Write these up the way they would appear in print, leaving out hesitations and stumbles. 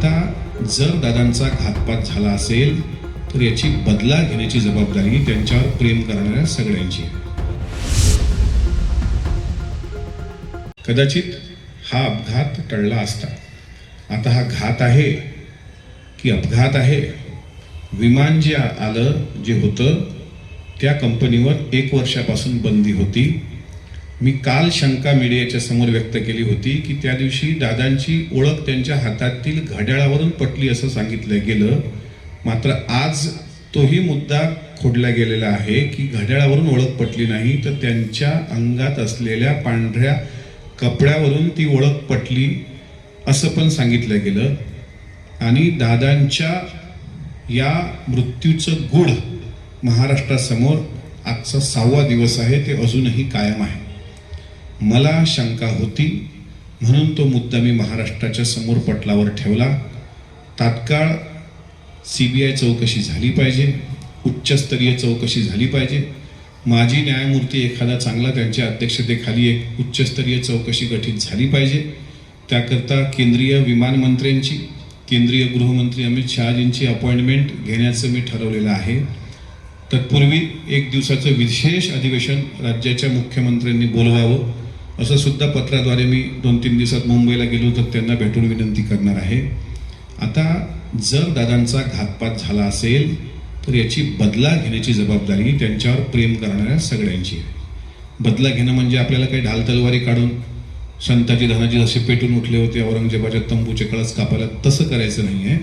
आता जर दादांचा घातपात झाला असेल तर याची बदला घेण्याची जबाबदारी त्यांच्यावर प्रेम करणाऱ्या सगळ्यांची आहे. कदाचित हा अपघात टळला असता. आता हा घात आहे की अपघात आहे? विमान जे आलं जे होतं त्या कंपनीवर 1 वर्षापासून बंदी होती. मी काल शंका मीडियाच्या समोर व्यक्त केली होती की त्या दिवशी दादांची ओळख त्यांच्या हातातील घड्याळावरून पटली असं सांगितलं गेलं. मात्र आज तोही मुद्दा खोडला गेलेला आहे की घड्याळावरून ओळख पटली नाही तर त्यांच्या अंगात असलेल्या पांढऱ्या कपड्यावरून ती ओळख पटली असं पण सांगितलं गेलं. आणि दादांच्या या मृत्यूचं गूढ महाराष्ट्रासमोर आजचा 6वा दिवस आहे, ते अजूनही कायम आहे. मला शंका होती म्हणून तो मुद्दा मी महाराष्ट्राच्या समोर पटलावर ठेवला. तात्काळ CBI चौकशी झाली पाहिजे, उच्चस्तरीय चौकशी झाली पाहिजे. माजी न्यायमूर्ती एखादा चांगला त्यांच्या अध्यक्षतेखाली एक उच्चस्तरीय चौकशी गठीत झाली पाहिजे. त्याकरता केंद्रीय विमान मंत्र्यांची, केंद्रीय गृहमंत्री अमित शहाजींची अपॉइंटमेंट घेण्याचं मी ठरवलेलं आहे. तत्पूर्वी 1 दिवसाचं विशेष अधिवेशन राज्याच्या मुख्यमंत्र्यांनी बोलवावं असं सुद्धा पत्राद्वारे मी 2-3 दिवसात मुंबईला गेलो तर त्यांना भेटून विनंती करणार आहे. आता जर दादांचा घातपात झाला असेल तर याची बदला घेण्याची जबाबदारी त्यांच्यावर प्रेम करणाऱ्या सगळ्यांची आहे. बदला घेणं म्हणजे आपल्याला काही ढाल तलवारी काढून संताजी धनाजी जसे पेटून उठले होते औरंगजेबाच्या तंबूचे कळस कापायला तसं करायचं नाही आहे.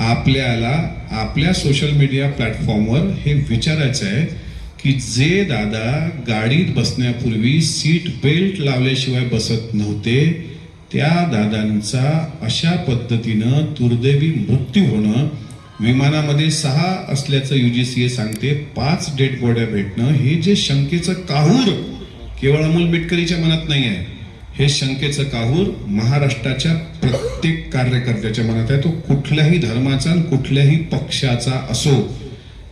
आपल्याला आपल्या सोशल मीडिया प्लॅटफॉर्मवर हे विचारायचं आहे की जे दादा गाडीत बसण्यापूर्वी सीट बेल्ट लावल्याशिवाय बसत नव्हते त्या दादांचा अशा पद्धतीनं दुर्दैवी मृत्यू होणं, विमानामध्ये 6 असल्याचं UGCA सांगते, 5 डेड बॉड्या भेटणं, हे जे शंकेचं काहूर केवळ अमोल मिटकरीच्या मनात नाही आहे, हे शंकेचं काहूर महाराष्ट्राच्या प्रत्येक कार्यकर्त्याच्या मनात आहे. तो कुठल्याही धर्माचा आणि कुठल्याही पक्षाचा असो,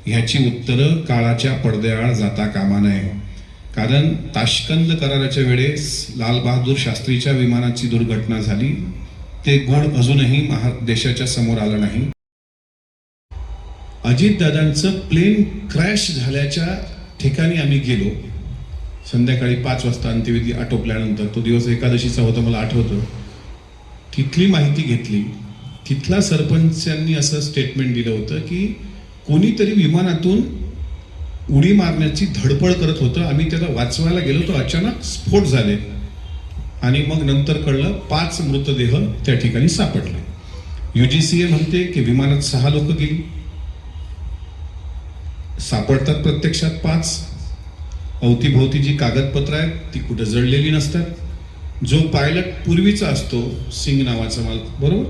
ह्याची उत्तरं काळाच्या पडद्याआड जाता कामा नये. कारण ताश्कंद कराराच्या वेळेस लाल बहादूर शास्त्रीच्या विमानाची दुर्घटना झाली, ते गुण अजूनही देशाच्या समोर आलं नाही. अजितदादांचं प्लेन क्रॅश झाल्याच्या ठिकाणी आम्ही गेलो. संध्याकाळी 5 वाजता अंत्यविधी आटोपल्यानंतर, तो दिवस एकादशीचा होता मला आठवतं, तिथली माहिती घेतली. तिथल्या सरपंचांनी असं स्टेटमेंट दिलं होतं की कोणीतरी विमानातून उडी मारण्याची धडपड करत होतं, आम्ही त्याला वाचवायला गेलो तो अचानक स्फोट झाले आणि मग नंतर कळलं 5 मृतदेह त्या ठिकाणी सापडले. UGCA म्हणते की विमानात 6 लोक गेली, सापडतात प्रत्यक्षात 5. अवतीभोवती जी कागदपत्र आहेत ती कुठे जळलेली नसतात. जो पायलट पूर्वीचा असतो, सिंग नावाचा माल, बरोबर,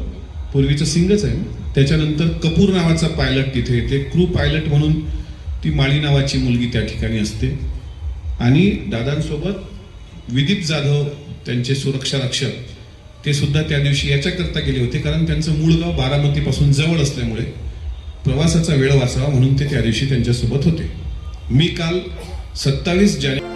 पूर्वीचं सिंगच आहे, त्याच्यानंतर कपूर नावाचा पायलट तिथे येते. क्रू पायलट म्हणून ती माळी नावाची मुलगी त्या ठिकाणी असते. आणि दादांसोबत विदीप जाधव त्यांचे सुरक्षा रक्षक, ते सुद्धा त्या दिवशी याच्याकरता गेले होते कारण त्यांचं मूळ गाव बारामतीपासून जवळ असल्यामुळे प्रवासाचा वेळ वाचावा म्हणून ते त्या दिवशी त्यांच्यासोबत होते. मी काल 27 जानेवारी